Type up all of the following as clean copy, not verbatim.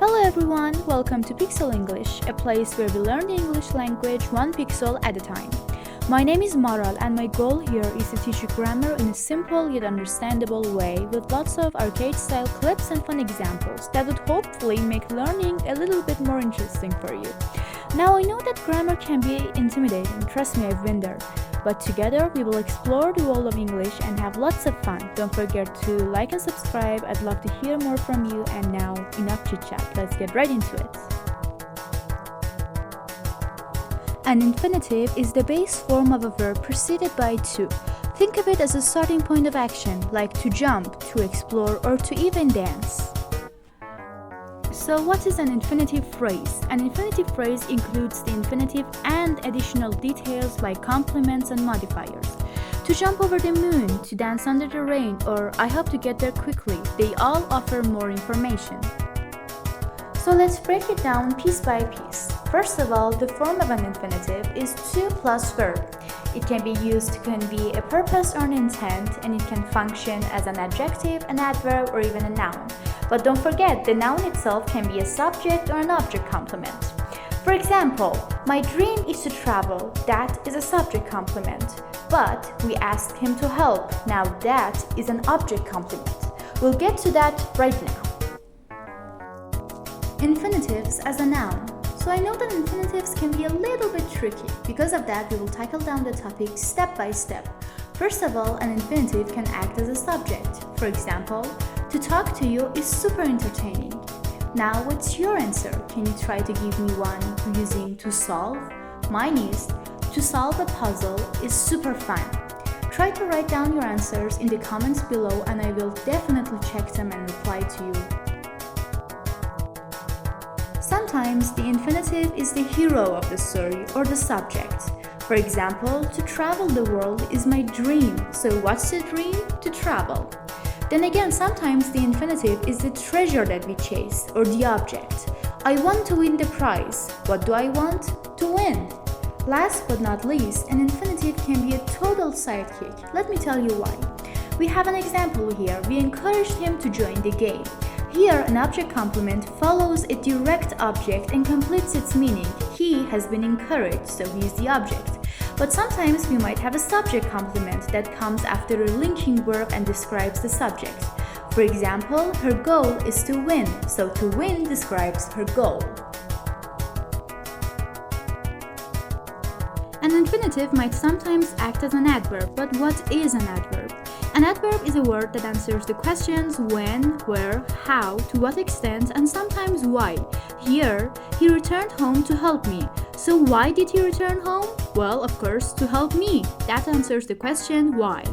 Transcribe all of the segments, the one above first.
Hello everyone, welcome to Pixel English, a place where we learn the English language one pixel at a time. My name is Maral and my goal here is to teach you grammar in a simple yet understandable way with lots of arcade-style clips and fun examples that would hopefully make learning a little bit more interesting for you. Now I know that grammar can be intimidating, trust me, I've been there. But together we will explore the world of English and have lots of fun. Don't forget to like and subscribe. I'd love to hear more from you. And now, enough chit chat. Let's get right into it. An infinitive is the base form of a verb preceded by to. Think of it as a starting point of action, like to jump, to explore, or to even dance. So what is an infinitive phrase? An infinitive phrase includes the infinitive and additional details like complements and modifiers. To jump over the moon, to dance under the rain, or I hope to get there quickly, they all offer more information. So let's break it down piece by piece. First of all, the form of an infinitive is to plus verb. It can be used to convey a purpose or an intent, and it can function as an adjective, an adverb, or even a noun. But don't forget, the noun itself can be a subject or an object complement. For example, my dream is to travel. That is a subject complement. But we asked him to help. Now that is an object complement. We'll get to that right now. Infinitives as a noun. So I know that infinitives can be a little bit tricky. Because of that, we will tackle down the topic step by step. First of all, an infinitive can act as a subject. For example, to talk to you is super entertaining. Now, what's your answer? Can you try to give me one using to solve? Mine is, to solve a puzzle is super fun. Try to write down your answers in the comments below and I will definitely check them and reply to you. Sometimes the infinitive is the hero of the story or the subject. For example, to travel the world is my dream. So what's the dream? To travel. Then again, sometimes the infinitive is the treasure that we chase or the object. I want to win the prize. What do I want? To win. Last but not least, an infinitive can be a total sidekick. Let me tell you why. We have an example here. We encouraged him to join the game. Here, an object complement follows a direct object and completes its meaning. He has been encouraged, so he is the object. But sometimes we might have a subject complement that comes after a linking verb and describes the subject. For example, her goal is to win, so to win describes her goal. An infinitive might sometimes act as an adverb, but what is an adverb? An adverb is a word that answers the questions when, where, how, to what extent, and sometimes why. Here, he returned home to help me. So why did he return home? Well, of course, to help me. That answers the question why.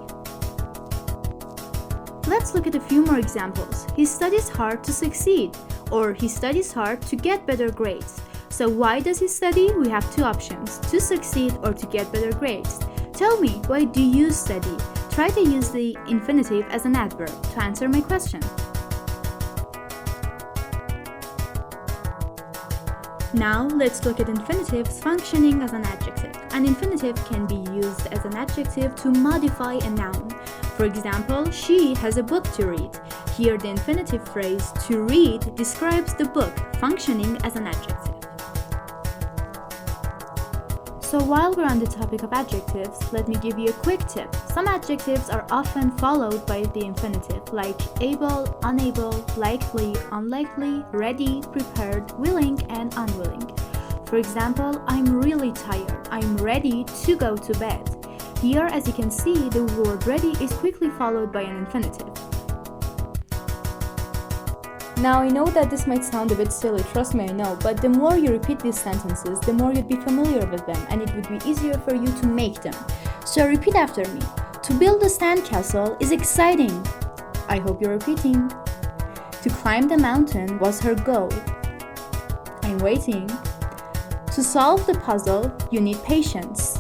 Let's look at a few more examples. He studies hard to succeed, or he studies hard to get better grades. So why does he study? We have two options, to succeed or to get better grades. Tell me, why do you study? Try to use the infinitive as an adverb to answer my question. Now, let's look at infinitives functioning as an adjective. An infinitive can be used as an adjective to modify a noun. For example, she has a book to read. Here, the infinitive phrase to read describes the book, functioning as an adjective. So while we're on the topic of adjectives, let me give you a quick tip. Some adjectives are often followed by the infinitive, like able, unable, likely, unlikely, ready, prepared, willing, and unwilling. For example, I'm really tired. I'm ready to go to bed. Here, as you can see, the word ready is quickly followed by an infinitive. Now, I know that this might sound a bit silly, trust me, I know, but the more you repeat these sentences, the more you'd be familiar with them, and it would be easier for you to make them. So repeat after me. To build a sandcastle is exciting. I hope you're repeating. To climb the mountain was her goal. I'm waiting. To solve the puzzle, you need patience.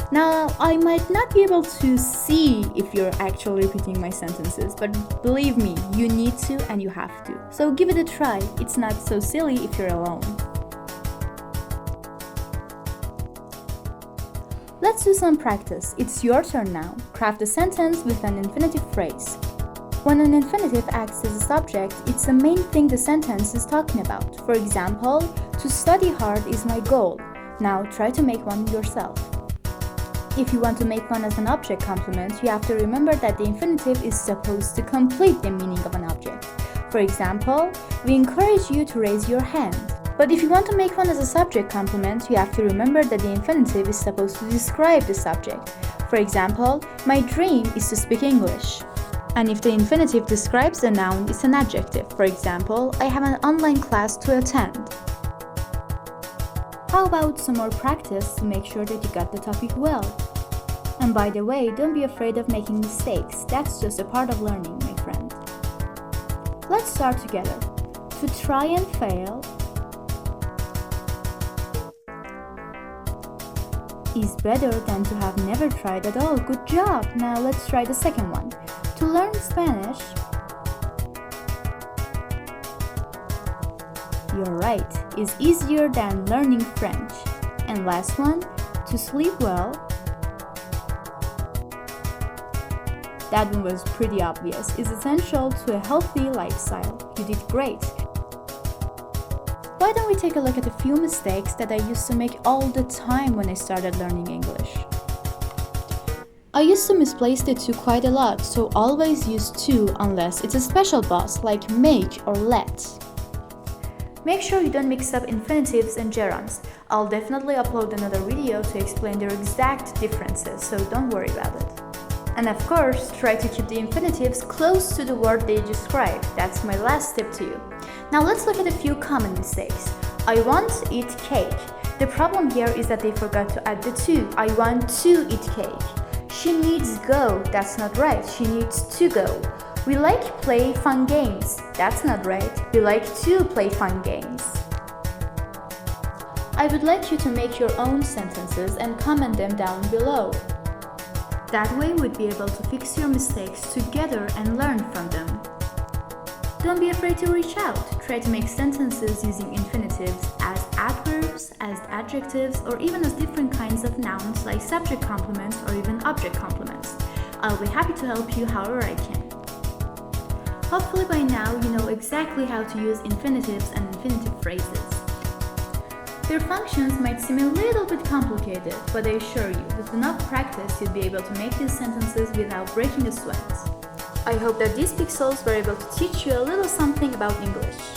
Now, I might not be able to see if you're actually repeating my sentences, but believe me, you need to and you have to. So give it a try. It's not so silly if you're alone. Let's do some practice. It's your turn now. Craft a sentence with an infinitive phrase. When an infinitive acts as a subject, it's the main thing the sentence is talking about. For example, to study hard is my goal. Now try to make one yourself. If you want to make one as an object complement, you have to remember that the infinitive is supposed to complete the meaning of an object. For example, we encourage you to raise your hand. But if you want to make one as a subject complement, you have to remember that the infinitive is supposed to describe the subject. For example, my dream is to speak English. And if the infinitive describes the noun, it's an adjective. For example, I have an online class to attend. How about some more practice to make sure that you got the topic well? And by the way, don't be afraid of making mistakes. That's just a part of learning, my friend. Let's start together. To try and fail is better than to have never tried at all. Good job! Now let's try the second one. To learn Spanish, you're right, is easier than learning French. And last one, to sleep well. That one was pretty obvious. Is essential to a healthy lifestyle. You did great. Why don't we take a look at a few mistakes that I used to make all the time when I started learning English? I used to misplace the to quite a lot, so always use to unless it's a special boss like make or let. Make sure you don't mix up infinitives and gerunds. I'll definitely upload another video to explain their exact differences, so don't worry about it. And of course, try to keep the infinitives close to the word they describe. That's my last tip to you. Now let's look at a few common mistakes. I want to eat cake. The problem here is that they forgot to add the to. I want to eat cake. She needs go. That's not right. She needs to go. We like play fun games. That's not right. We like to play fun games. I would like you to make your own sentences and comment them down below. That way we'd be able to fix your mistakes together and learn from them. Don't be afraid to reach out. Try to make sentences using infinitives as adverbs, as adjectives, or even as different kinds of nouns like subject complements or even object complements. I'll be happy to help you however I can. Hopefully by now you know exactly how to use infinitives and infinitive phrases. Their functions might seem a little bit complicated, but I assure you, with enough practice you'll be able to make these sentences without breaking a sweat. I hope that these pixels were able to teach you a little something about English.